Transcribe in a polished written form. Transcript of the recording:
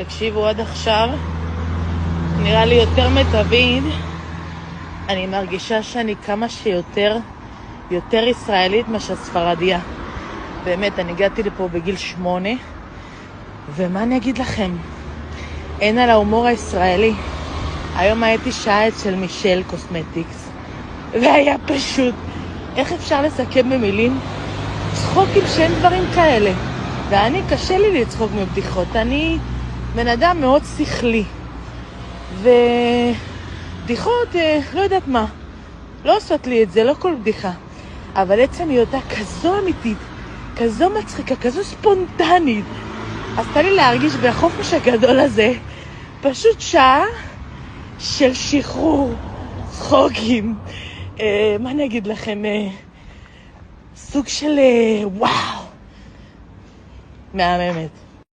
תקשיבו, עד עכשיו נראה לי יותר מתמיד אני מרגישה שאני כמה שיותר ישראלית מאשר ספרדיה. באמת, אני הגעתי לפה בגיל 8, ומה אני אגיד לכם? אין על ההומור הישראלי. היום הייתי שעה אצל מישל קוסמטיקס, והיה פשוט, איך אפשר לסכם במילים? צחוקים שאין דברים כאלה. ואני, קשה לי לצחוק מבדיחות. אני בן אדם מאוד שכלי. ובדיחות, לא יודעת מה. לא עושות לי את זה, לא כל בדיחה. אבל עצם היותה כזו אמיתית, כזו מצחיקה, כזו ספונטנית. אז תן לי להרגיש בחופש הגדול הזה, פשוט שעה של שחרור, צחוקים. מה אני אגיד לכם? סוג של וואו. מהממת.